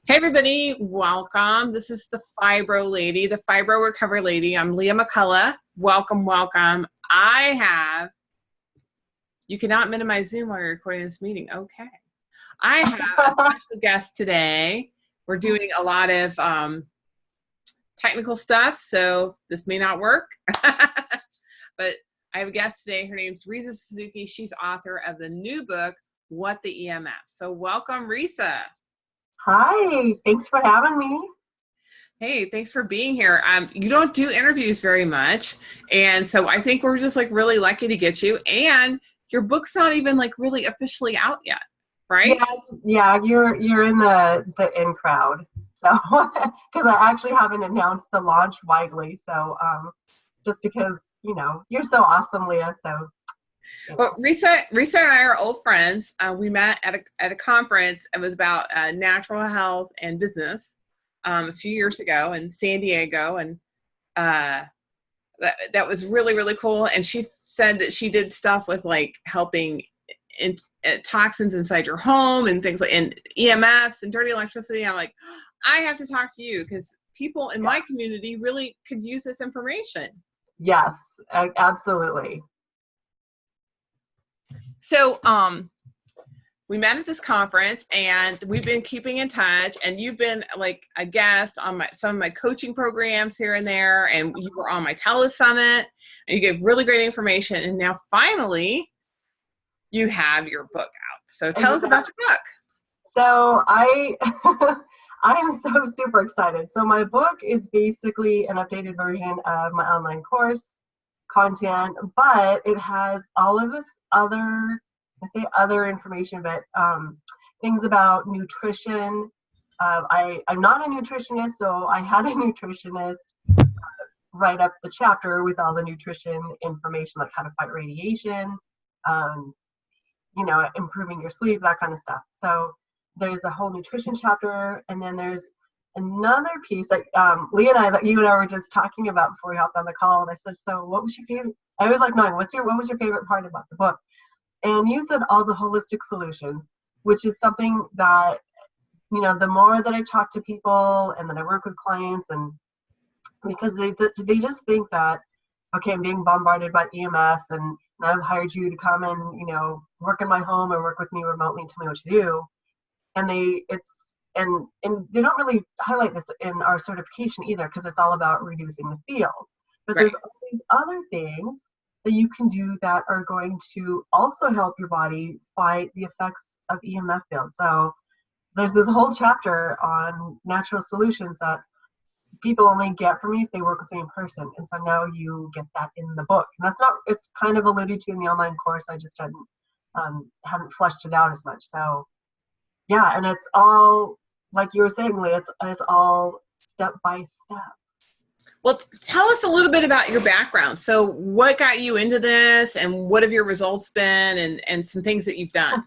Hey everybody, welcome. This is the Fibro lady, the Fibro recovery lady. I'm Leah McCullough. Welcome, welcome. You cannot minimize Zoom while you're recording this meeting. Okay. I have a special guest today. We're doing a lot of technical stuff, so this may not work. But I have a guest today. Her name's Risa Suzuki. She's author of the new book, What the EMFs. So welcome, Risa. Hi, thanks for having me. Hey, thanks for being here. You don't do interviews very much, and so I think we're just like really lucky to get you. And your book's not even like really officially out yet, right? Yeah, you're in the in crowd. So because I actually haven't announced the launch widely, so just because you're so awesome, Leah. So. Well, Risa and I are old friends. We met at a conference. It was about natural health and business a few years ago in San Diego, and that was really, really cool. And she said that she did stuff with like helping toxins inside your home and things like and EMFs and dirty electricity. I'm like, I have to talk to you because people in my community really could use this information. Yes, absolutely. So, we met at this conference and we've been keeping in touch, and you've been like a guest on some of my coaching programs here and there, and you were on my telesummit and you gave really great information. And now finally you have your book out. So tell us about your book. So I am so super excited. So my book is basically an updated version of my online course content, but it has all of this other information, but things about nutrition. I'm not a nutritionist, so I had a nutritionist write up the chapter with all the nutrition information, like how to fight radiation, improving your sleep, that kind of stuff. So there's a whole nutrition chapter, and then there's another piece that Leah and you and I were just talking about before we hopped on the call, and I said, so what was your favorite? I always like knowing what was your favorite part about the book? And you said all the holistic solutions, which is something that, the more that I talk to people and then I work with clients, and because they just think that, okay, I'm being bombarded by EMFs and I've hired you to come and, work in my home or work with me remotely and tell me what to do. And and they don't really highlight this in our certification either, because it's all about reducing the fields. But There's all these other things that you can do that are going to also help your body fight the effects of EMF fields. So there's this whole chapter on natural solutions that people only get from me if they work with me in person. And so now you get that in the book. And it's kind of alluded to in the online course. I just hadn't fleshed it out as much. So yeah, and it's all, like you were saying, Leah, it's all step by step. Well, tell us a little bit about your background. So what got you into this, and what have your results been, and some things that you've done?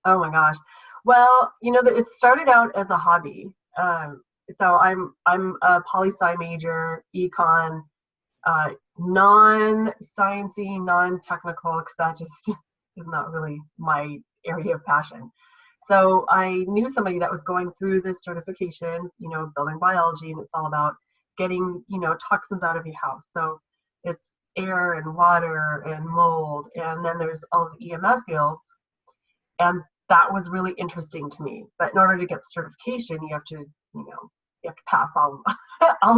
Oh my gosh. Well, it started out as a hobby. So I'm a poli-sci major, econ, non-sciencey, non-technical, because that just is not really my area of passion. So I knew somebody that was going through this certification, building biology, and it's all about getting, toxins out of your house. So it's air and water and mold, and then there's all the EMF fields. And that was really interesting to me. But in order to get certification, you have to pass all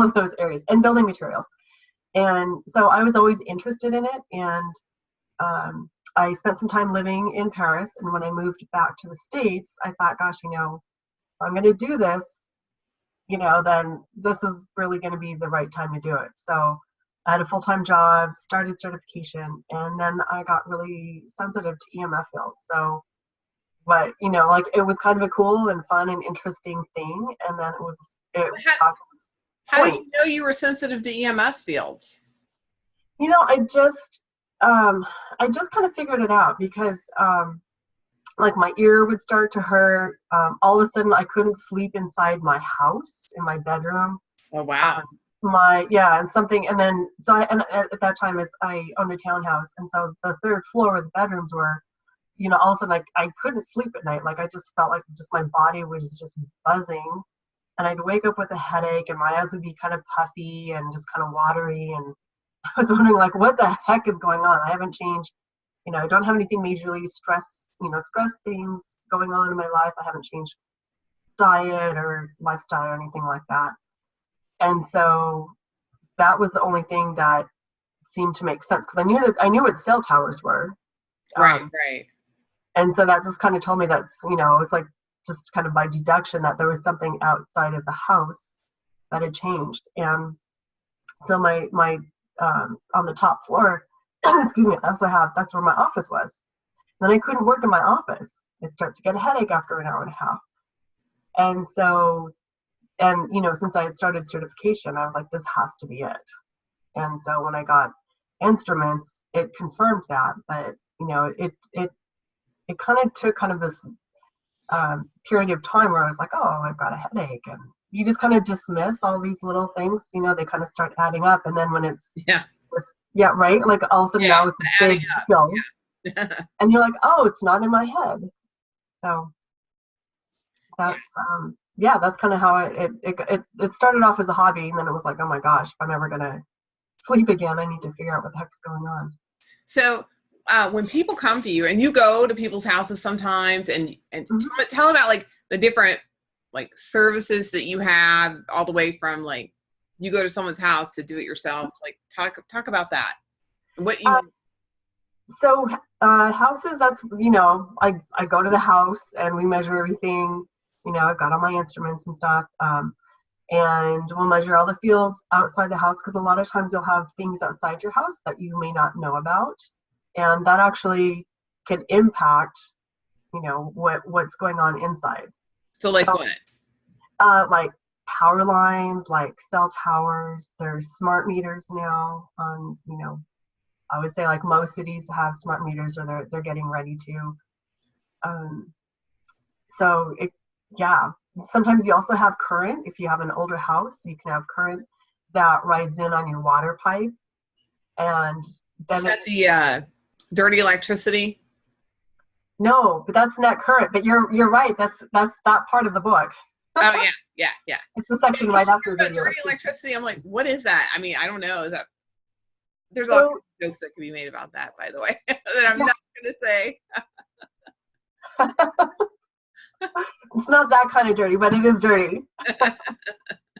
of those areas, and building materials. And so I was always interested in it. And I spent some time living in Paris. And when I moved back to the States, I thought, gosh, if I'm going to do this, then this is really going to be the right time to do it. So I had a full-time job, started certification, and then I got really sensitive to EMF fields. So, but, it was kind of a cool and fun and interesting thing. And then How did you know you were sensitive to EMF fields? I just kind of figured it out because, like my ear would start to hurt. All of a sudden I couldn't sleep inside my house, in my bedroom. Oh, wow. And then, at that time I owned a townhouse. And so the third floor where the bedrooms were, all of a sudden, like, I couldn't sleep at night. Like, I just felt like my body was just buzzing. and I'd wake up with a headache, and my eyes would be kind of puffy and just kind of watery. And I was wondering, like, what the heck is going on? I haven't changed, I don't have anything majorly stress things going on in my life. I haven't changed diet or lifestyle or anything like that. And so that was the only thing that seemed to make sense, because I knew what cell towers were. Right, right. And so that just kind of told me that's, it's like just kind of by deduction that there was something outside of the house that had changed. And so my on the top floor, excuse me, that's where my office was. Then I couldn't work in my office. I'd start to get a headache after an hour and a half. And so, since I had started certification, I was like, this has to be it. And so when I got instruments, it confirmed that. But, it kind of took kind of this period of time where I was like, oh, I've got a headache. And you just kind of dismiss all these little things, they kind of start adding up. And then when it's, right? Like all of a sudden now it's a big deal. Yeah. And you're like, oh, it's not in my head. So that's, that's kind of how it started off as a hobby. And then it was like, oh my gosh, if I'm ever going to sleep again, I need to figure out what the heck's going on. So when people come to you, and you go to people's houses sometimes, and mm-hmm. tell about like the different like services that you have, all the way from like you go to someone's house to do it yourself. Like talk about that. What you so houses, that's I go to the house and we measure everything. I've got all my instruments and stuff, and we'll measure all the fields outside the house, because a lot of times you'll have things outside your house that you may not know about, and that actually can impact what's going on inside. So like what? Like power lines, like cell towers. There's smart meters now. I would say like most cities have smart meters, or they're getting ready to. So sometimes you also have current. If you have an older house, you can have current that rides in on your water pipe, and then is that the dirty electricity? No, but that's net current. But you're right. That's that part of the book. Oh yeah. It's the section right after the dirty electricity. I'm like, what is that? I mean, I don't know. Is that there's all kinds of jokes that can be made about that, by the way, that I'm not going to say. It's not that kind of dirty, but it is dirty.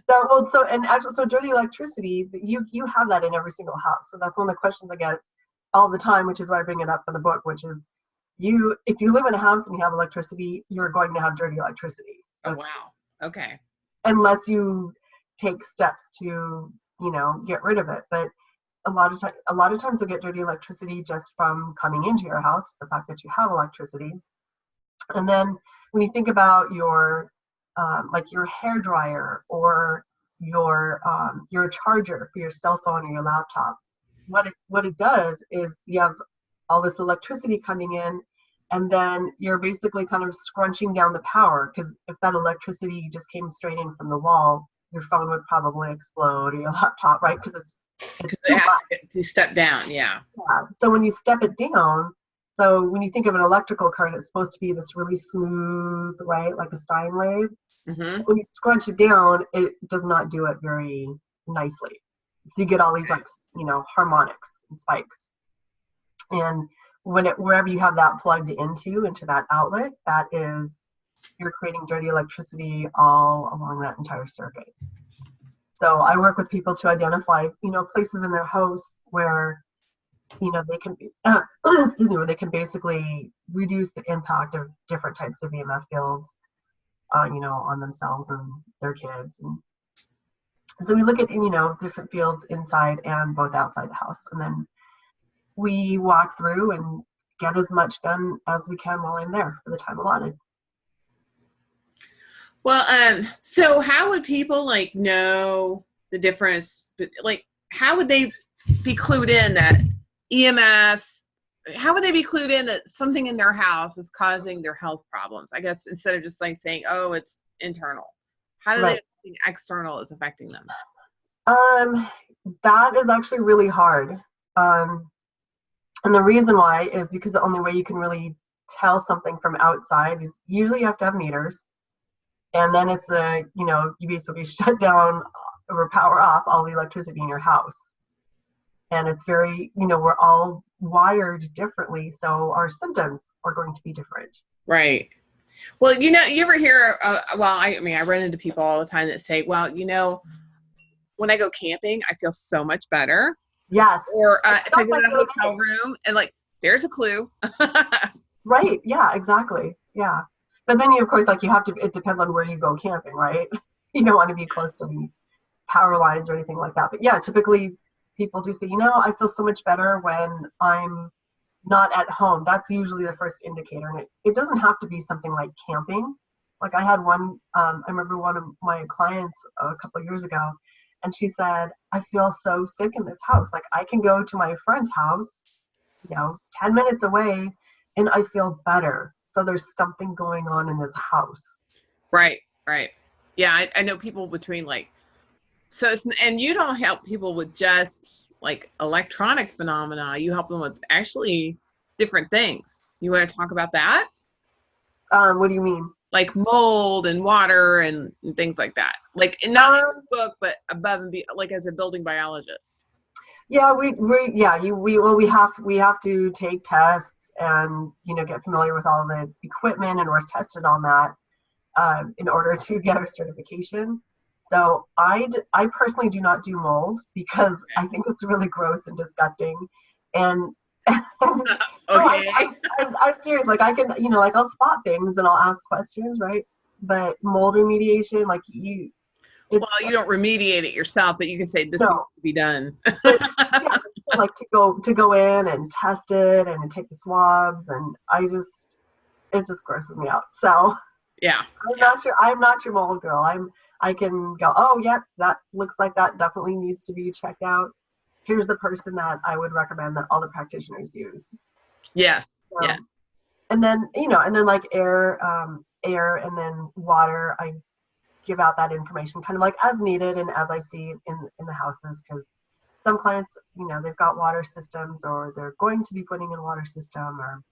So dirty electricity, you have that in every single house. So that's one of the questions I get all the time, which is why I bring it up in the book, which is if you live in a house and you have electricity, you're going to have dirty electricity. Oh, wow. Okay. Unless you take steps to, get rid of it. But a lot of times you'll get dirty electricity just from coming into your house, the fact that you have electricity. And then when you think about your like your hair dryer or your charger for your cell phone or your laptop, what it does is you have all this electricity coming in, and then you're basically kind of scrunching down the power, because if that electricity just came straight in from the wall, your phone would probably explode, or your laptop, right? Because it has to step down. Yeah. So when you step it down, so when you think of an electrical current, it's supposed to be this really smooth, right, like a sine wave. Mm-hmm. When you scrunch it down, it does not do it very nicely. So you get all these like harmonics and spikes. And wherever you have that plugged into that outlet, that is, you're creating dirty electricity all along that entire circuit. So I work with people to identify, places in their house where, they can be, where they can basically reduce the impact of different types of EMF fields, on themselves and their kids. And so we look at, different fields inside and both outside the house. And then we walk through and get as much done as we can while I'm there for the time allotted. Well, so how would people know the difference? How would they be clued in that EMFs? How would they be clued in that something in their house is causing their health problems? I guess instead of just saying, oh, it's internal. How do they think external is affecting them? That is actually really hard. And the reason why is because the only way you can really tell something from outside is usually you have to have meters. And then it's you basically shut down or power off all the electricity in your house. And it's very, we're all wired differently, so our symptoms are going to be different. Right. Well, you ever hear, I run into people all the time that say, well, when I go camping, I feel so much better. Yes. Or if I go to a hotel room, and like, there's a clue. Right. Yeah, exactly. Yeah. But then of course, it depends on where you go camping, right? You don't want to be close to the power lines or anything like that. But yeah, typically people do say, I feel so much better when I'm not at home. That's usually the first indicator. And it doesn't have to be something like camping. Like I had I remember one of my clients a couple of years ago, and she said, I feel so sick in this house. Like I can go to my friend's house, 10 minutes away, and I feel better. So there's something going on in this house. Right. Yeah, I know people between and you don't help people with just like electronic phenomena. You help them with actually different things. You want to talk about that? What do you mean? Like mold and water and things like that. Like not in the book, but above and beyond, like as a building biologist. Yeah, we have to take tests and get familiar with all the equipment, and we're tested on that in order to get our certification. So I personally do not do mold because I think it's really gross and disgusting. And okay. I'm serious. Like I can, I'll spot things and I'll ask questions, right? But mold remediation, you don't remediate it yourself, but you can say this needs to be done. But, yeah, to go in and test it and take the swabs, and it just grosses me out. So yeah, I'm not your mold girl. I can go, oh yeah, that looks like that definitely needs to be checked out. Here's the person that I would recommend that all the practitioners use. Yes. Yeah. And then like air and then water, I give out that information kind of like as needed and as I see in the houses, because some clients, they've got water systems or they're going to be putting in a water system, or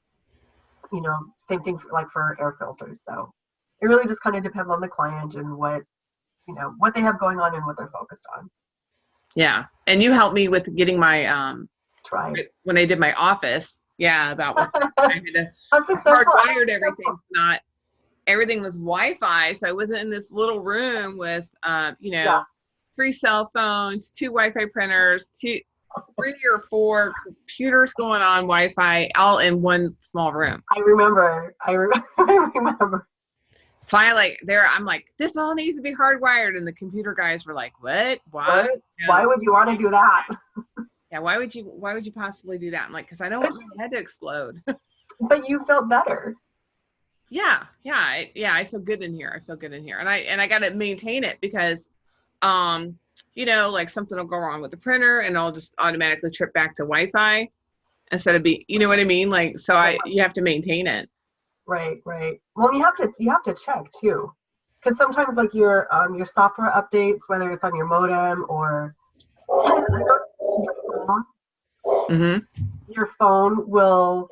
same thing for air filters. So it really just kind of depends on the client and what they have going on and what they're focused on. Yeah. And you helped me with getting my when I did my office. Yeah, about what I had to hardwired everything. Everything was Wi-Fi, so I wasn't in this little room with 3 cell phones, 2 Wi-Fi printers, 3 or 4 computers going on Wi-Fi, all in one small room. I remember. So I'm like, this all needs to be hardwired, and the computer guys were like, what? Why? Why would you want to do that? Yeah, why would you possibly do that? I'm like, because I don't want my head to explode. But you felt better. Yeah, I feel good in here. And I got to maintain it because, like something will go wrong with the printer, and I'll just automatically trip back to Wi-Fi instead of you know what I mean? Like, so you have to maintain it. Right. Well, you have to check too, because sometimes like your software updates, whether it's on your modem or your phone will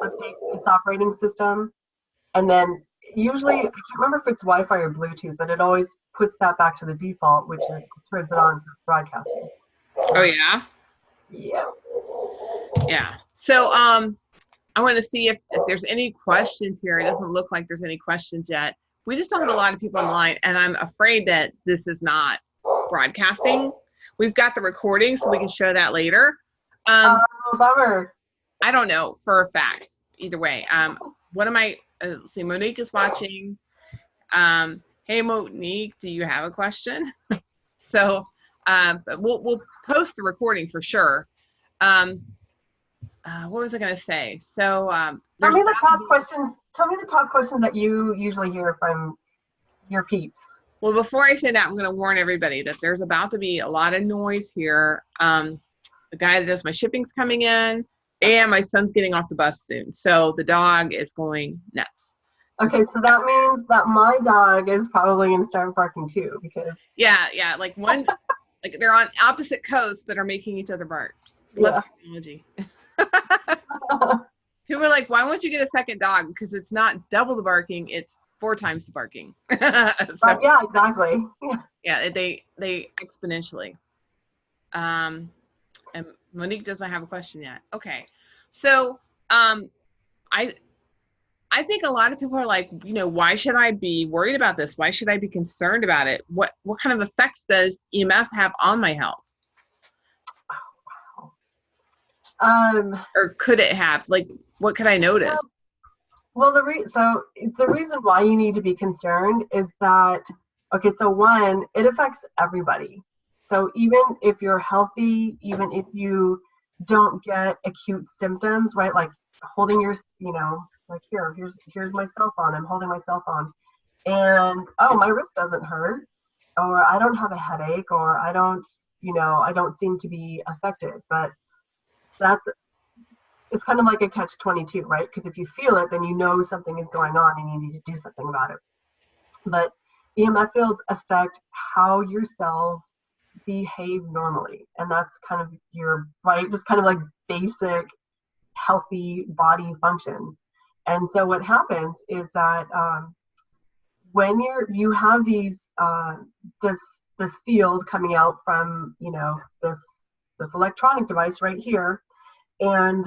update its operating system, and then usually I can't remember if it's Wi-Fi or Bluetooth, but it always puts that back to the default, which is turns it on so it's broadcasting. Oh yeah. Yeah. So I want to see if there's any questions here. It doesn't look like there's any questions yet. We just don't have a lot of people online, and I'm afraid that this is not broadcasting. We've got the recording, so we can show that later. Bummer. I don't know for a fact. Either way, one of my let's see, Monique is watching. Hey Monique, do you have a question? So we'll post the recording for sure. What was I going to say? So tell me the top questions that you usually hear from your peeps. Well, before I say that, I'm going to warn everybody that there's about to be a lot of noise here. The guy that does my shipping's coming in, and my son's getting off the bus soon. So the dog is going nuts. Okay, so that means that my dog is probably going to start barking too, because yeah, like one, like they're on opposite coasts but are making each other bark. Love technology. People are like, why won't you get a second dog? Because it's not double the barking, it's 4 times the barking. So, Yeah, exactly. yeah, they exponentially. And Monique doesn't have a question yet. Okay. So, I think a lot of people are like, why should I be worried about this? Why should I be concerned about it? What kind of effects does EMF have on my health? Or could it have? Like, what could I notice? Well, the reason why you need to be concerned is that, okay, so one, it affects everybody. So even if you're healthy, even if you don't get acute symptoms, right? Like holding your, like here's my cell phone. I'm holding my cell phone, and oh, my wrist doesn't hurt, or I don't have a headache, or I don't seem to be affected. But it's kind of like a catch-22, right? Because if you feel it, then you know something is going on and you need to do something about it. But EMF fields affect how your cells behave normally. And that's kind of just kind of like basic healthy body function. And so what happens is that when you have these this field coming out from this electronic device right here, and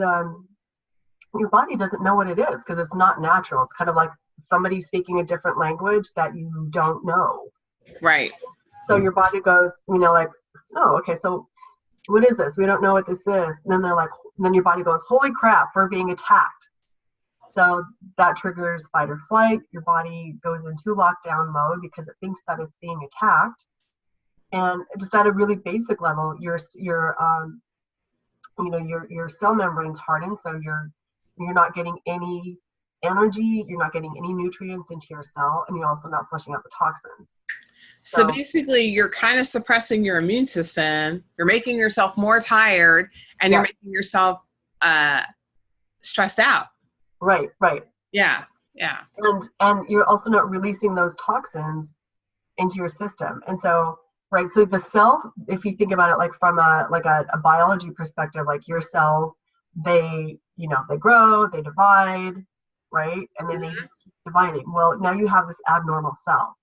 your body doesn't know what it is because it's not natural. It's kind of like somebody speaking a different language that you don't know. Right. So your body goes, like, oh, okay, so what is this? We don't know what this is. And then your body goes, holy crap, we're being attacked. So that triggers fight or flight. Your body goes into lockdown mode because it thinks that it's being attacked. And just at a really basic level, your cell membranes harden, so you're not getting any energy, you're not getting any nutrients into your cell, and you're also not flushing out the toxins. So basically, you're kind of suppressing your immune system. You're making yourself more tired, and you're making yourself stressed out. Right. Yeah. And you're also not releasing those toxins into your system. And so, right, so the cell, if you think about it like from a biology perspective, like your cells, they grow, they divide, right? And then they just keep dividing. Well, now you have this abnormal cell.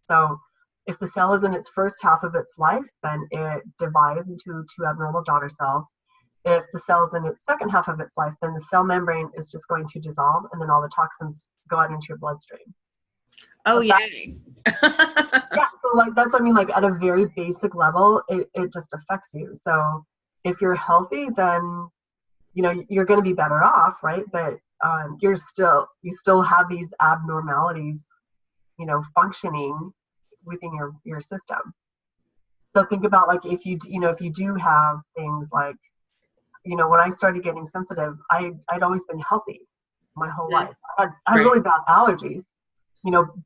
So if the cell is in its first half of its life, then it divides into 2 abnormal daughter cells. If the cell is in its second half of its life, then the cell membrane is just going to dissolve, and then all the toxins go out into your bloodstream. Oh, yay. Yeah, so like that's what I mean, like at a very basic level, it just affects you. So if you're healthy, then you're going to be better off, right? But you still have these abnormalities, functioning within your system. So think about like if you do have things like, when I started getting sensitive, I'd always been healthy my whole life. I had really bad allergies,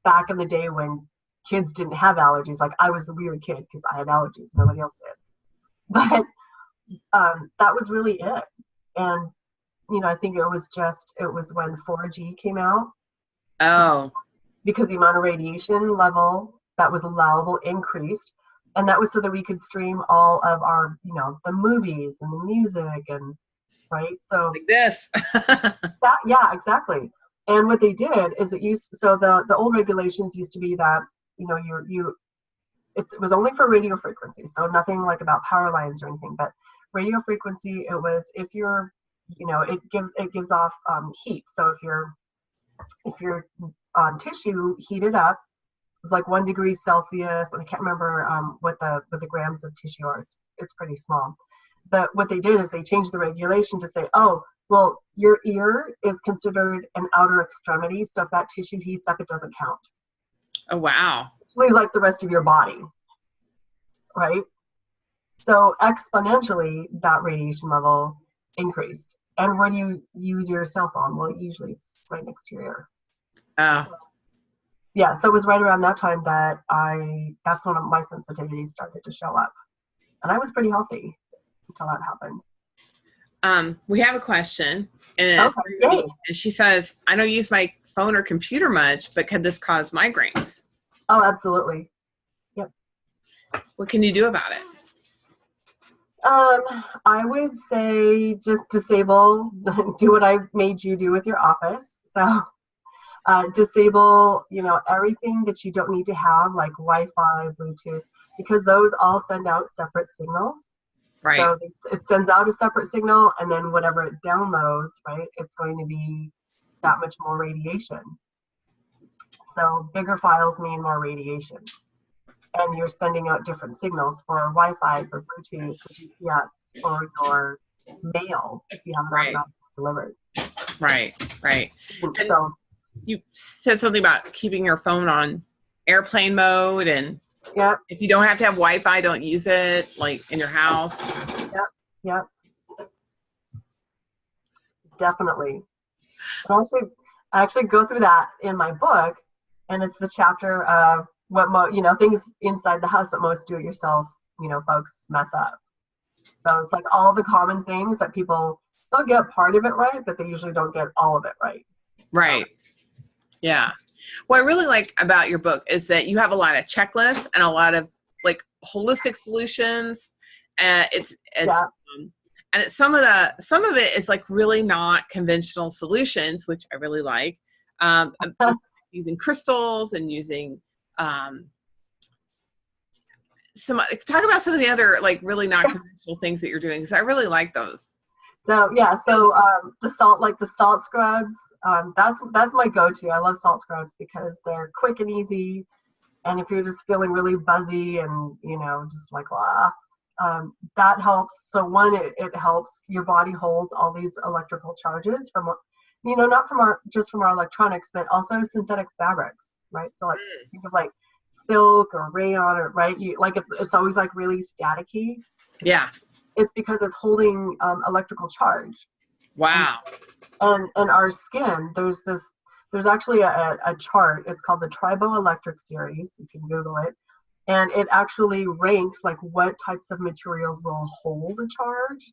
back in the day when kids didn't have allergies. Like I was the weird kid because I had allergies, nobody else did. But that was really it. And I think it was when 4G came out. Oh. Because the amount of radiation level that was allowable increased. And that was so that we could stream all of our, the movies and the music and, right? So like this. Yeah, exactly. And what they did is the old regulations used to be that, it was only for radio frequency. So nothing like about power lines or anything, but radio frequency, it was if you're, it gives off heat. So if your tissue heated up, it's like 1 degree Celsius, and I can't remember what the grams of tissue are. It's pretty small. But what they did is they changed the regulation to say, oh, well, your ear is considered an outer extremity, so if that tissue heats up, it doesn't count. Oh, wow. It's like the rest of your body, right? So exponentially, that radiation level increased. And when you use your cell phone, well, usually it's right next to your ear. Oh. Yeah, so it was right around that time that that's when my sensitivities started to show up. And I was pretty healthy until that happened. We have a question. And she says, I don't use my phone or computer much, but could this cause migraines? Oh, absolutely. Yep. What can you do about it? I would say just disable, do what I made you do with your office. So Disable, everything that you don't need to have, like Wi-Fi, Bluetooth, because those all send out separate signals. Right. So it sends out a separate signal, and then whatever it downloads, right, it's going to be that much more radiation. So bigger files mean more radiation. And you're sending out different signals for Wi-Fi, for Bluetooth, for GPS, for your mail, if you have it automatically delivered. Right. And so you said something about keeping your phone on airplane mode, and if you don't have to have Wi-Fi, don't use it, like in your house. Yep. Definitely. I actually go through that in my book, and it's the chapter of what things inside the house that most do-it-yourself folks mess up. So it's like all the common things that they'll get part of it right, but they usually don't get all of it right. Right. Yeah. What I really like about your book is that you have a lot of checklists and a lot of like holistic solutions. And some of it is like really not conventional solutions, which I really like. Using crystals and using talk about some of the other like really not conventional things that you're doing, because I really like those. So the salt scrubs, that's my go-to. I love salt scrubs because they're quick and easy, and if you're just feeling really buzzy and just like that helps. So one, it helps your body holds all these electrical charges from not from our electronics, but also synthetic fabrics, right? So like think of like silk or rayon, or right, it's always like really staticky. Yeah. It's because it's holding electrical charge. Wow. And our skin, there's actually a chart. It's called the Triboelectric series. You can Google it. And it actually ranks like what types of materials will hold a charge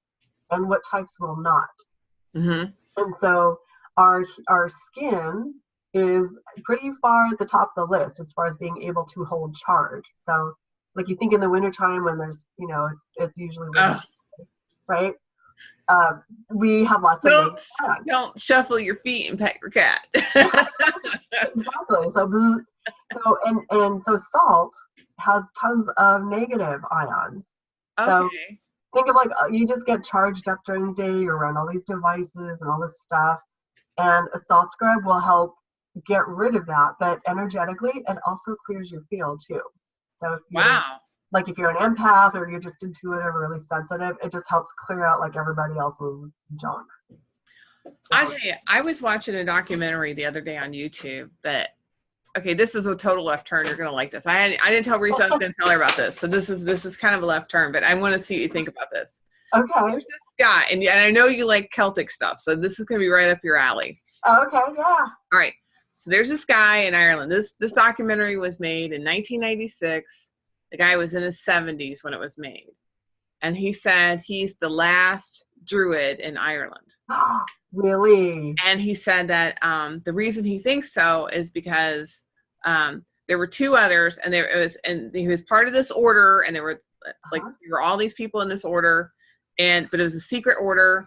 and what types will not. Mm-hmm. And so our skin is pretty far at the top of the list as far as being able to hold charge. So like you think in the wintertime when there's, it's usually winter, right? We have lots of don't shuffle your feet and pet your cat. Exactly. So salt has tons of negative ions. Okay. So think of like you just get charged up during the day. You're around all these devices and all this stuff, and a salt scrub will help get rid of that. But energetically, it also clears your field too. So if you're an empath or you're just intuitive or really sensitive, it just helps clear out like everybody else's junk. I tell you, I was watching a documentary the other day on YouTube that, okay, this is a total left turn. You're gonna like this. I didn't tell Risa I was gonna tell her about this, so this is kind of a left turn, but I want to see what you think about this. Okay. There's this guy, and I know you like Celtic stuff, so this is gonna be right up your alley. Okay. Yeah. All right. So there's this guy in Ireland. This documentary was made in 1996. The guy was in his 70s when it was made. And he said he's the last druid in Ireland. Really? And he said that the reason he thinks so is because there were two others, and he was part of this order, and there were there were all these people in this order, but it was a secret order,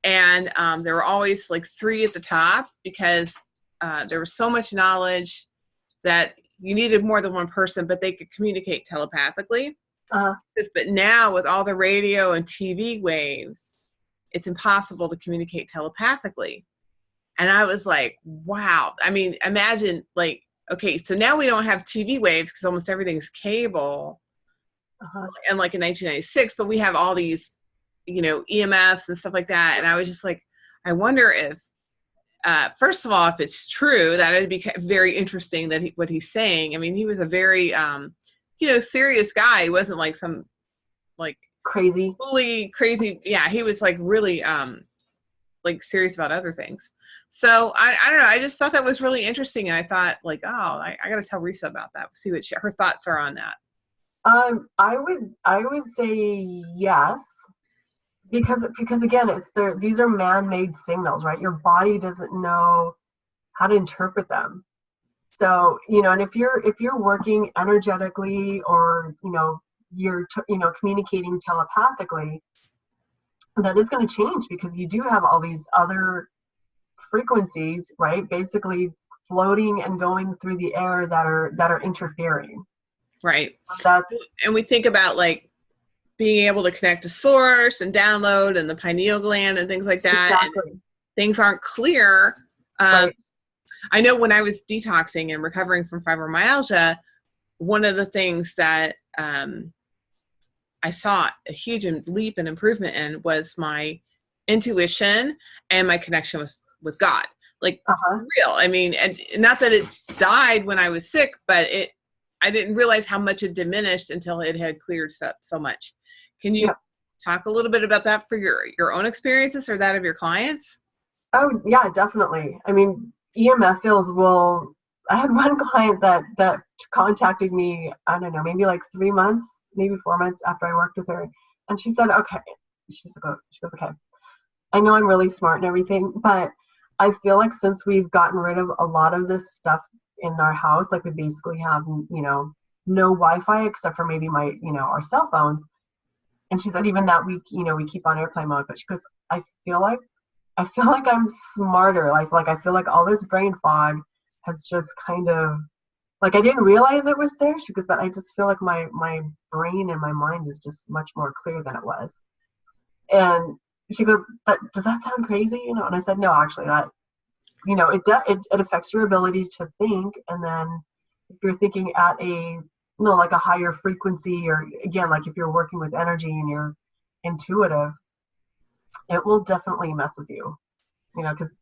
and there were always like three at the top because there was so much knowledge that you needed more than one person, but they could communicate telepathically. But now with all the radio and TV waves, it's impossible to communicate telepathically. And I was like, wow. I mean, imagine like, okay, so now we don't have TV waves because almost everything's cable. And like in 1996, but we have all these, EMFs and stuff like that. And I was just like, I wonder if, first of all, if it's true, that would be very interesting that what he's saying. I mean, he was a very, serious guy. He wasn't like some like crazy, fully crazy. Yeah. He was like really, like serious about other things. So I don't know. I just thought that was really interesting. And I thought like, oh, I got to tell Risa about that. See what her thoughts are on that. I would say yes. Because again, these are man-made signals, right? Your body doesn't know how to interpret them. So, and if you're working energetically or, you're communicating telepathically, that is going to change because you do have all these other frequencies, right? Basically floating and going through the air that are interfering. Right. That's, and we think about like being able to connect to source and download and the pineal gland and things like that. exactly. And things aren't clear. Right. I know when I was detoxing and recovering from fibromyalgia, one of the things that I saw a huge leap and improvement in was my intuition and my connection with God. Like real. I mean, and not that it died when I was sick, but I didn't realize how much it diminished until it had cleared so much. Can you talk a little bit about that for your own experiences or that of your clients? Oh yeah, definitely. I mean, EMF fields will. I had one client that contacted me, I don't know, maybe like 3 months, maybe 4 months after I worked with her, and she said, okay. She goes, okay. I know I'm really smart and everything, but I feel like since we've gotten rid of a lot of this stuff in our house, like we basically have, no Wi-Fi except for maybe our cell phones. And she said even that we keep on airplane mode, but she goes, I feel like I'm smarter. Like I feel like all this brain fog has just kind of, like I didn't realize it was there. She goes, but I just feel like my brain and my mind is just much more clear than it was. And she goes, does that sound crazy? And I said, no, actually that, it affects your ability to think. And then if you're thinking at a, like a higher frequency, or again, like if you're working with energy and you're intuitive, it will definitely mess with you, because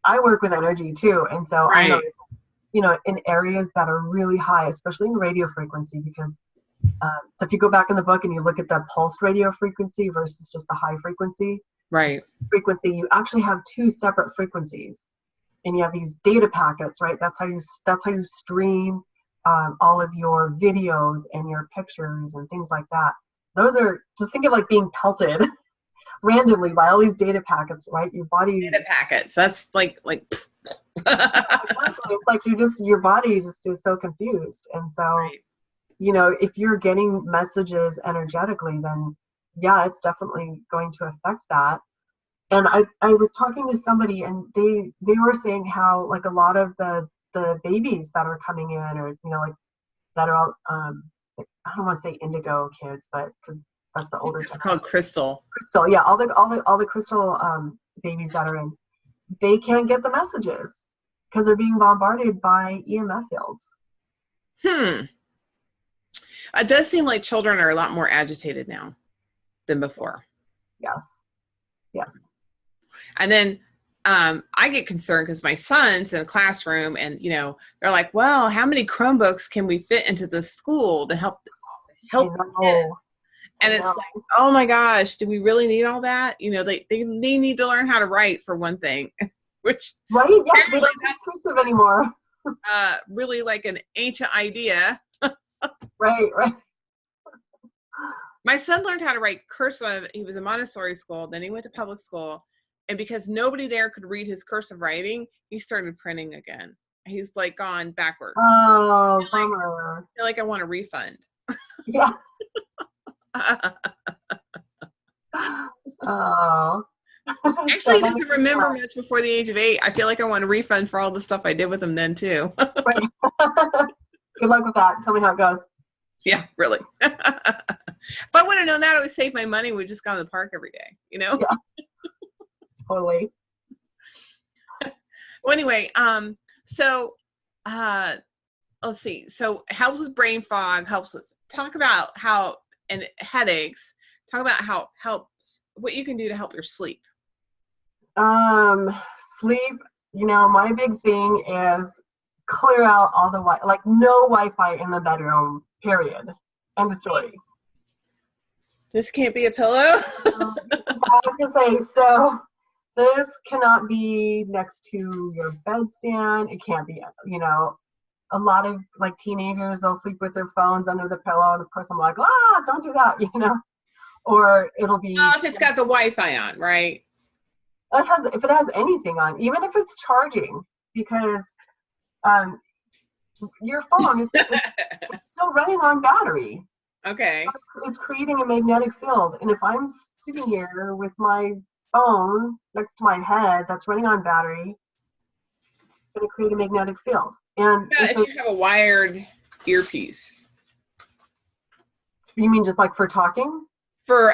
I work with energy too. And so I notice, in areas that are really high, especially in radio frequency, because so if you go back in the book and you look at the pulsed radio frequency versus just the high frequency, frequency, you actually have two separate frequencies, and you have these data packets, right? That's how you stream all of your videos and your pictures and things like that. Those are, just think of like being pelted randomly by all these data packets, right? Your body data packets. That's like exactly. It's like your body just is so confused. And so if you're getting messages energetically, then yeah, it's definitely going to affect that. And I was talking to somebody, and they were saying how like a lot of the babies that are coming in, or like that are all I don't want to say indigo kids, but because that's the older. It's called crystal. Crystal, yeah. All the crystal babies that are in, they can't get the messages because they're being bombarded by EMF fields. It does seem like children are a lot more agitated now than before. Yes. And then I get concerned because my son's in a classroom, and they're like, well, how many Chromebooks can we fit into the school to help kids? And it's like, oh my gosh, do we really need all that? They need to learn how to write, for one thing, which right, yes, they don't teach cursive anymore. Really like an ancient idea. Right. My son learned how to write cursive. He was in Montessori school, then he went to public school, and because nobody there could read his cursive writing, he started printing again. He's like gone backwards. Oh, bummer. I feel like I want a refund. Yeah. Oh. Actually, he doesn't remember much before the age of 8. I feel like I want a refund for all the stuff I did with him then too. Right. Good luck with that. Tell me how it goes. Yeah, really. If I would have known that, I would save my money. We'd just gone to the park every day, Yeah. Totally. Well, anyway, so let's see. So helps with brain fog, helps with, talk about how, and headaches, talk about how helps, what you can do to help your sleep. Sleep, my big thing is clear out all the like no Wi-Fi in the bedroom, period. End of story. This can't be a pillow? I was gonna say, so this cannot be next to your bedstand. It can't be, a lot of like teenagers, they'll sleep with their phones under the pillow, and of course I'm like, don't do that, or it'll be, if it's got the Wi-Fi on, right? If it has anything on, even if it's charging, because your phone, it's still running on battery. Okay. It's creating a magnetic field, and if I'm sitting here with my phone next to my head that's running on battery, going to create a magnetic field. And if you have a wired earpiece. You mean just like for talking? For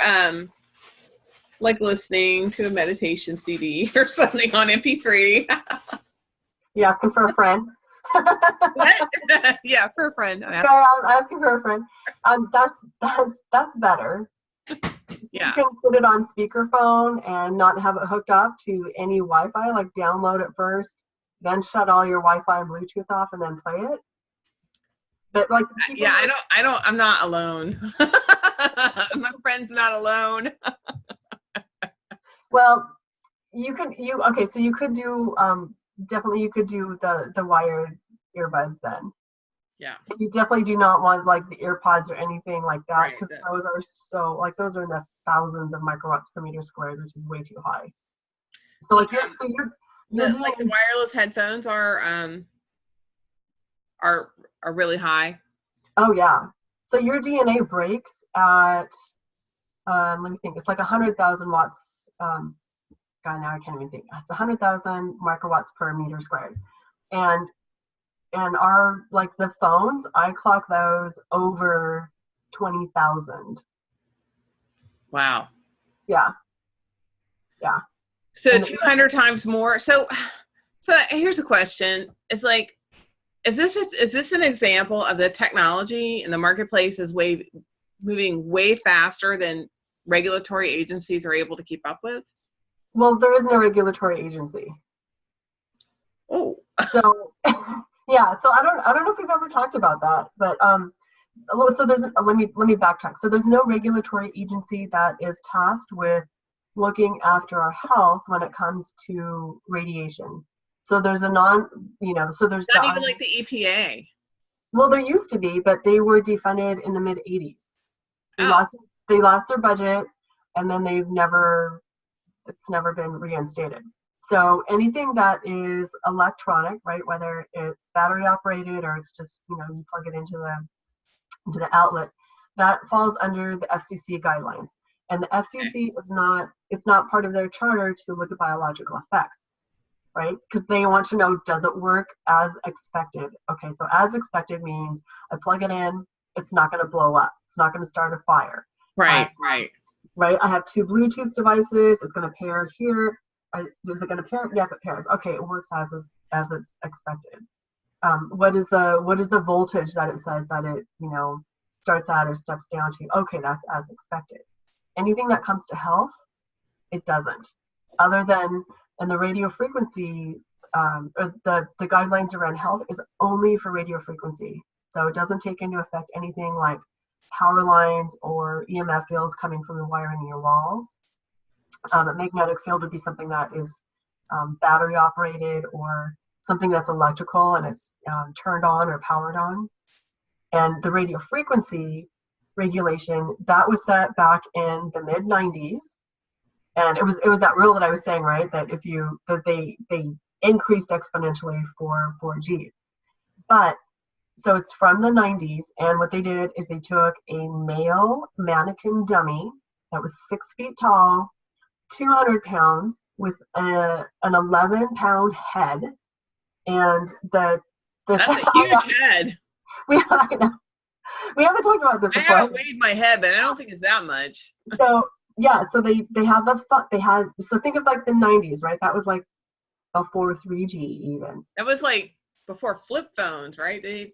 like listening to a meditation CD or something on MP3. You asking for a friend? What? Yeah, for a friend. I'm asking for a friend. That's better. Yeah. You can put it on speakerphone and not have it hooked up to any Wi-Fi. Like download it first, then shut all your Wi-Fi and Bluetooth off, and then play it. But like, I'm not alone. My friend's not alone. Well, so you could do definitely you could do the wired earbuds then. Yeah. You definitely do not want like the earpods or anything like that, because Right, those are those are in the thousands of microwatts per meter squared, which is way too high. So like you're doing, like the wireless headphones are really high. Oh yeah. So your DNA breaks at let me think. It's like 100,000 watts. God, now I can't even think. It's 100,000 microwatts per meter squared, and our like the phones, I clock those over 20,000. Wow. Yeah. So 200 times more. So here's a question. It's like, is this an example of the technology in the marketplace is moving way faster than regulatory agencies are able to keep up with? Well, there is no regulatory agency. Oh. So yeah. So I don't know if we've ever talked about that, but so let me backtrack. So there's no regulatory agency that is tasked with looking after our health when it comes to radiation. So there's so there's not even like the EPA. Well, there used to be, but they were defunded in the mid 80s. They lost their budget, and then it's never been reinstated. So anything that is electronic, right, whether it's battery operated or it's just, you plug it into the outlet, that falls under the FCC guidelines. And the FCC it's not part of their charter to look at biological effects, right? Because they want to know, does it work as expected? Okay, so as expected means I plug it in, it's not going to blow up. It's not going to start a fire. Right. Right. I have 2 Bluetooth devices. It's going to pair here. Is it going to pair? Yeah, it pairs. Okay, it works as it's expected. What is the voltage that it says that it starts at or steps down to? Okay, that's as expected. Anything that comes to health, it doesn't. Other than, and the radio frequency or the guidelines around health is only for radio frequency. So it doesn't take into effect anything like power lines or EMF fields coming from the wiring in your walls. A magnetic field would be something that is battery operated or something that's electrical and it's turned on or powered on. And the radio frequency regulation, that was set back in the mid 90s. And it was that rule that I was saying, right? That they increased exponentially for 4G. But so it's from the 90s, and what they did is they took a male mannequin dummy that was 6 feet tall, 200 pounds, with an 11-pound head, and that's a huge head. We haven't talked about this before. I haven't weighed my head, but I don't think it's that much. So yeah, so they had so think of like the 90s, right? That was like before 3G even. That was like before flip phones, right?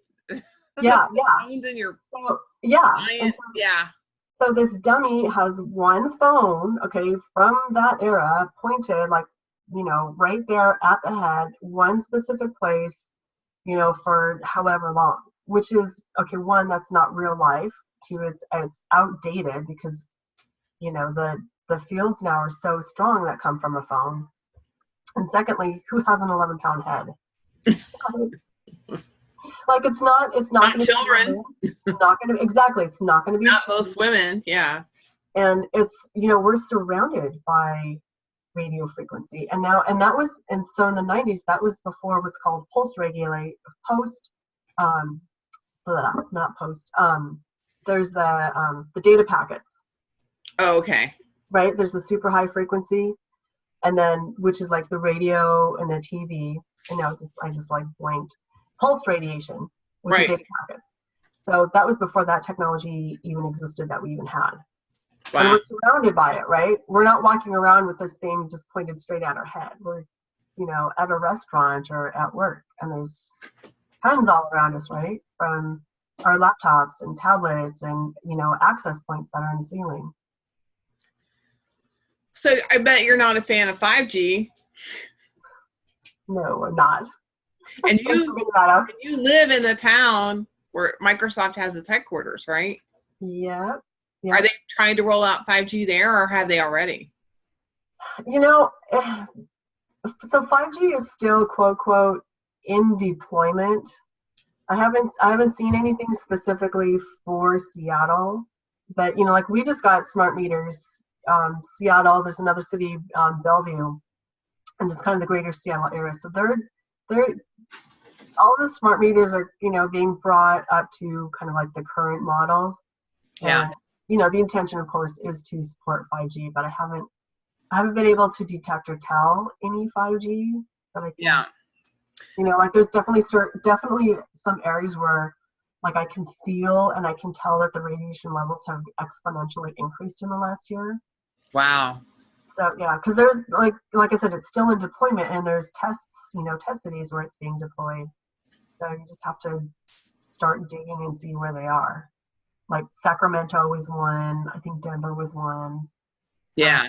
Yeah. Phones in your So this dummy has one phone, okay, from that era, pointed like, right there at the head, one specific place, for however long. Which is, okay, one, that's not real life. Two, it's outdated because, the fields now are so strong that come from a phone. And secondly, who has an 11-pound head? Like it's not children. It's not going to exactly. It's not going to be not most women. Yeah. And it's we're surrounded by radio frequency, and so in the 90s that was before what's called there's the data packets. Oh, okay. Right. There's a super high frequency, and then which is like the radio and the TV, and now I just like blanked. Pulse radiation with the Right. data packets. So that was before that technology even existed that we even had. Wow. And we're surrounded by it, right? We're not walking around with this thing just pointed straight at our head. We're, you know, at a restaurant or at work, and there's pens all around us, right? From our laptops and tablets and, you know, access points that are in the ceiling. So I bet you're not a fan of 5G. No, we're not. And you live in the town where Microsoft has its headquarters, right? Yeah. Are they trying to roll out 5G there, or have they already? You know, so 5G is still quote quote in deployment. I haven't seen anything specifically for Seattle, but you know, like we just got smart meters. Seattle, there's another city, Bellevue, and just kind of the greater Seattle area. So they're all the smart meters are, you know, being brought up to kind of like the current models. Yeah. And, you know, the intention, of course, is to support 5G, but I haven't been able to detect or tell any 5G that I can. Yeah. You know, like there's definitely some areas where like I can feel and I can tell that the radiation levels have exponentially increased in the last year. Wow. So yeah, because there's like I said, it's still in deployment, and there's tests, you know, test cities where it's being deployed. So you just have to start digging and see where they are. Like Sacramento was one. I think Denver was one. Yeah.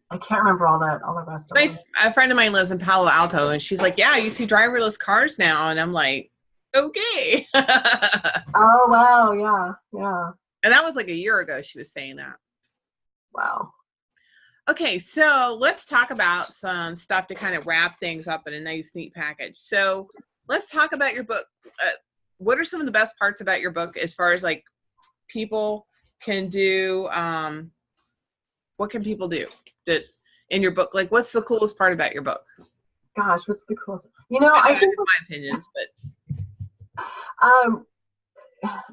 I can't remember all the rest of them. A friend of mine lives in Palo Alto, and she's like, yeah, you see driverless cars now. And I'm like, okay. Oh, wow. Yeah. Yeah. And that was like a year ago she was saying that. Wow. Okay, so let's talk about some stuff to kind of wrap things up in a nice, neat package. So let's talk about your book. What are some of the best parts about your book as far as like people can do? What can people do in your book? Like, what's the coolest part about your book? Gosh, what's the coolest? You know, I think my opinions, but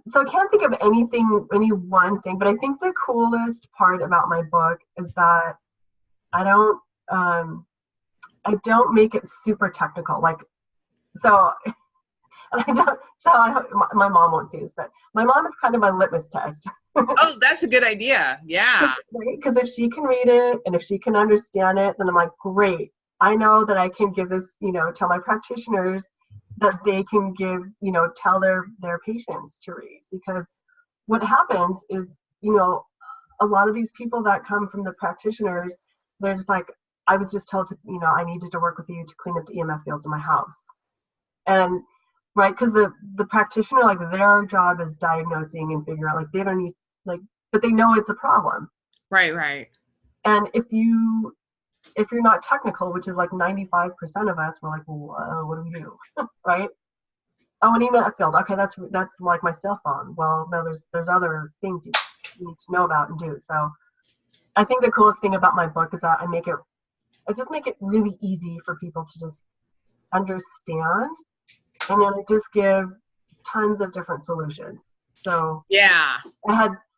so I can't think of any one thing, but I think the coolest part about my book is that I don't make it super technical. Like, so I hope my mom won't see this, but my mom is kind of my litmus test. Oh, that's a good idea. Yeah. Because if she can read it and if she can understand it, then I'm like, great. I know that I can give this, you know, tell my practitioners that they can give, you know, tell their patients to read. Because what happens is, you know, a lot of these people that come from the practitioners, they're just like, I was just told to, you know, I needed to work with you to clean up the EMF fields in my house. And right, because the practitioner, like their job is diagnosing and figuring out, like they don't need, like, but they know it's a problem. Right. And if you're not technical, which is like 95% of us, we're like, well, what do we do? Right? Oh, an EMF field. Okay, that's like my cell phone. Well, no, there's other things you need to know about and do. So I think the coolest thing about my book is that I just make it really easy for people to just understand, and then I just give tons of different solutions. So yeah, I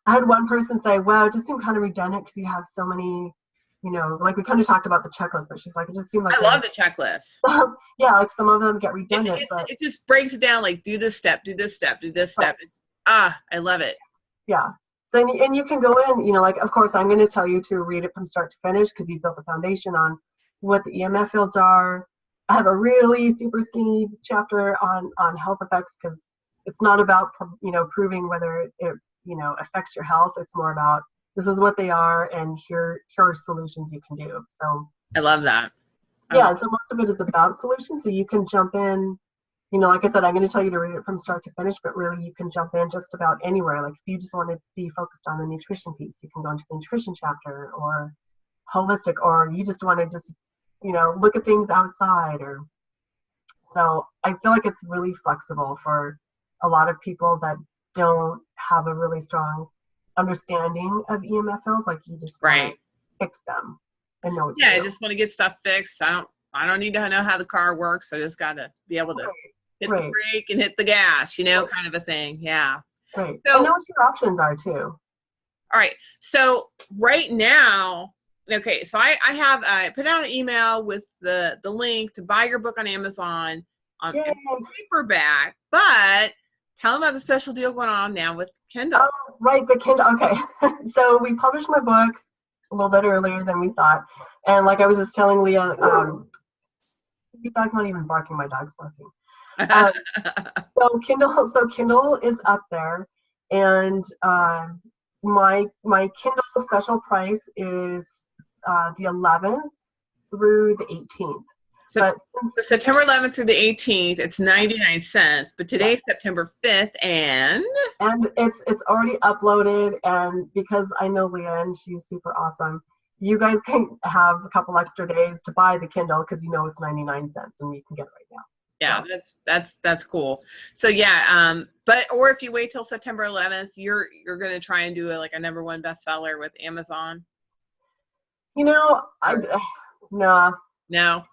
had one person say, well, it just seemed kind of redundant because you have so many, you know, like we kind of talked about the checklist, but she's like, it just seemed like I love the checklist. Yeah, like some of them get redundant, but it just breaks it down, like do this step, do this step, do this step. I love it. Yeah. So and you can go in, you know, like of course I'm going to tell you to read it from start to finish because you built the foundation on what the EMF fields are. I have a really super skinny chapter on health effects because it's not about, you know, proving whether it, you know, affects your health. It's more about this is what they are and here are solutions you can do. So I love that. Yeah, so most of it is about solutions. So you can jump in, you know, like I said, I'm going to tell you to read it from start to finish, but really you can jump in just about anywhere. Like if you just want to be focused on the nutrition piece, you can go into the nutrition chapter, or holistic, or you just want to just, you know, look at things outside. Or so I feel like it's really flexible for a lot of people that don't have a really strong understanding of EMF fields. Like you just fix them and know what to do. I just want to get stuff fixed. I don't need to know how the car works. I just got to be able to hit the brake and hit the gas, you know, kind of a thing. Yeah. Right. So, I know what your options are too. All right. So right now, okay, so I put out an email with the link to buy your book on Amazon on paperback, but tell them about the special deal going on now with Kindle. Oh, right, the Kindle. Okay. So we published my book a little bit earlier than we thought. And like I was just telling Leah, your dog's not even barking, my dog's barking. So Kindle is up there, and my Kindle special price is the 11th through the 18th. So September 11th through the 18th, it's 99 cents. But today's September 5th, and it's already uploaded. And because I know Leah and she's super awesome, you guys can have a couple extra days to buy the Kindle because you know it's 99 cents and you can get it right now. Yeah, that's cool. So yeah, or if you wait till September 11th, you're gonna try and do a #1 bestseller with Amazon. You know, no. No.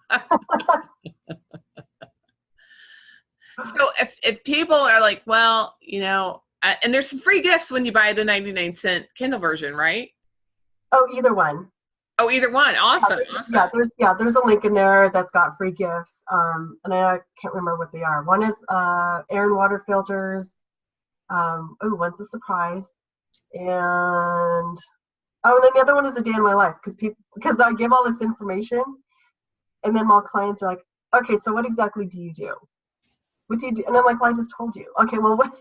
So if people are like, well, you know, and there's some free gifts when you buy the 99-cent Kindle version, right? Oh, either one. Oh, either one. Awesome. There's a link in there that's got free gifts. And I can't remember what they are. One is air and water filters. One's a surprise. And then the other one is a day in my life because I give all this information, and then my clients are like, okay, so what exactly do you do? What do you do? And I'm like, well, I just told you. Okay, well, what?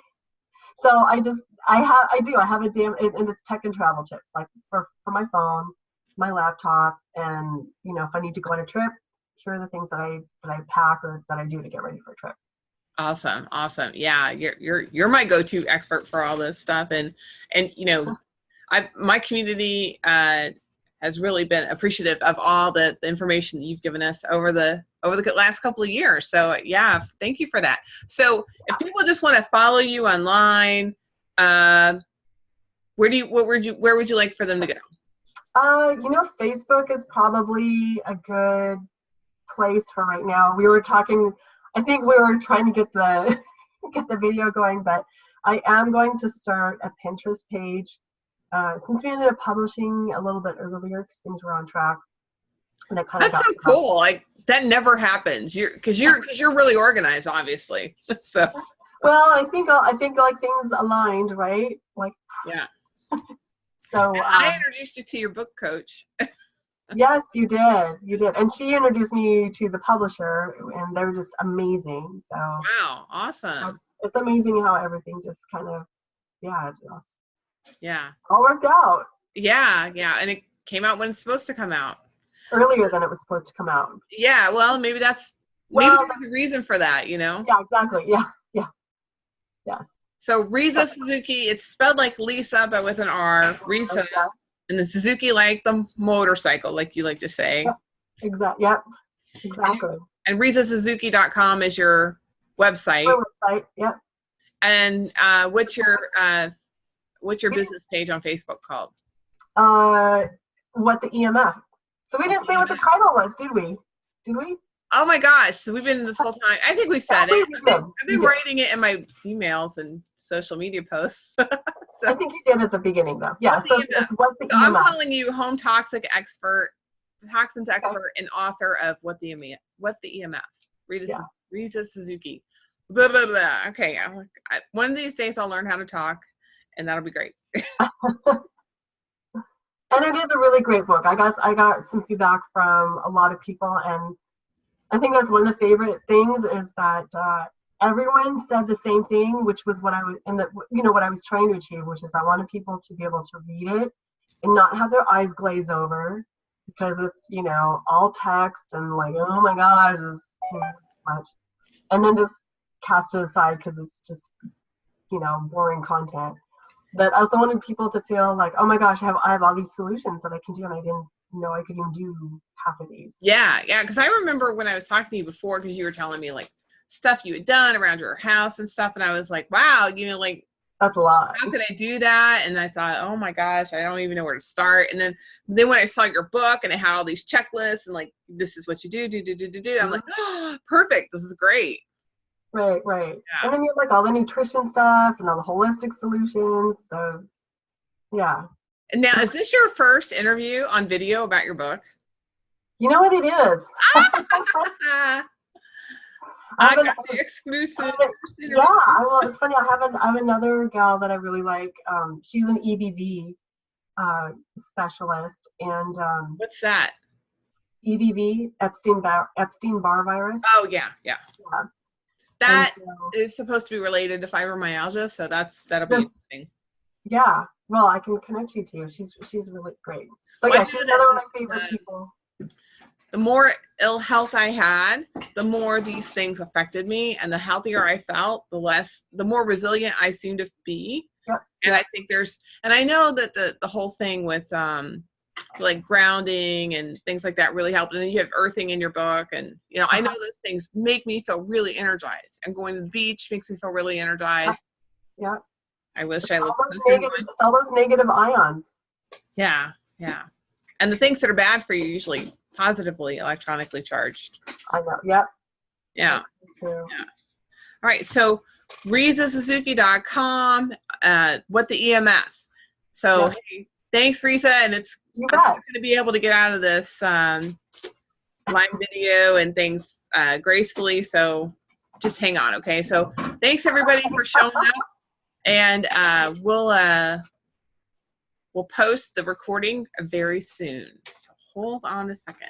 So I have a and it's tech and travel tips, like for my phone, my laptop, and you know, if I need to go on a trip, here are the things that I pack or that I do to get ready for a trip. Awesome. Yeah, you're my go-to expert for all this stuff, and you know, my community has really been appreciative of all the information that you've given us over the last couple of years. So yeah, thank you for that. So if people just want to follow you online, where would you like for them to go? You know, Facebook is probably a good place for right now. We were talking, I think we were trying to get the video going, but I am going to start a Pinterest page. Since we ended up publishing a little bit earlier because things were on track, and that kind of that's so cool. Like that never happens. You're really organized, obviously. So well, I think like things aligned, right? Like yeah. So I introduced you to your book coach. Yes, you did, and she introduced me to the publisher, and they're just amazing. So wow, awesome. It's amazing how everything just kind of all worked out. Yeah, and it came out when it's supposed to come out. Earlier than it was supposed to come out. Yeah, well, maybe there's a reason for that, you know? Yeah, exactly. Yeah. Yes. So Risa Suzuki, it's spelled like Lisa, but with an R. Risa, and the Suzuki like the motorcycle, like you like to say. Exactly. And risasuzuki.com is your website. My website. Yep. And what's your business page on Facebook called? What the EMF. So we didn't say what the title was, did we? Oh my gosh! So we've been this whole time. I think we said it. I've been writing it in my emails and social media posts. So, I think you did at the beginning, though. Yeah. So it's what the EMF. I'm calling you home toxins expert, and author of What the EMF. Risa Suzuki. Blah blah blah. Okay. One of these days I'll learn how to talk, and that'll be great. And it is a really great book. I got some feedback from a lot of people, and I think that's one of the favorite things is that everyone said the same thing, which was what I was, what I was trying to achieve, which is I wanted people to be able to read it and not have their eyes glaze over because it's, all text and like, oh my gosh, it's too much. And then just cast it aside because it's just, boring content. But I also wanted people to feel like, oh my gosh, I have all these solutions that I can do, and I didn't know I could even do half of these. Yeah, because I remember when I was talking to you before, because you were telling me like stuff you had done around your house and stuff, and I was like, wow, like that's a lot. How could I do that? And I thought, oh my gosh, I don't even know where to start. And then when I saw your book and it had all these checklists and like, this is what you do. I'm like, oh, perfect. This is great. Right. Yeah. And then you have like all the nutrition stuff and all the holistic solutions. So, yeah. And now, is this your first interview on video about your book? You know what it is? I got the exclusive. Yeah, well, it's funny. I have another gal that I really like. She's an EBV specialist, and what's that? EBV, Epstein-Barr virus. Oh yeah. That is supposed to be related to fibromyalgia, so that'll be interesting. Yeah, well, I can connect you to. She's really great. So yeah, she's another one of my favorite people. The more ill health I had, the more these things affected me, and the healthier I felt, the more resilient I seemed to be. Yep. And I think and I know that the whole thing with like grounding and things like that really helped. And then you have earthing in your book, and I know those things make me feel really energized. And going to the beach makes me feel really energized. Yeah. I wish I looked. It's all those negative ions. Yeah. And the things that are bad for you usually positively electronically charged. I know. Yep. Yeah. True. Yeah. All right. So risasuzuki.com, what the EMF. So hey, thanks, Risa. And I'm going to be able to get out of this live video and things gracefully. So just hang on. Okay. So thanks everybody for showing up, and we'll post the recording very soon. So hold on a second.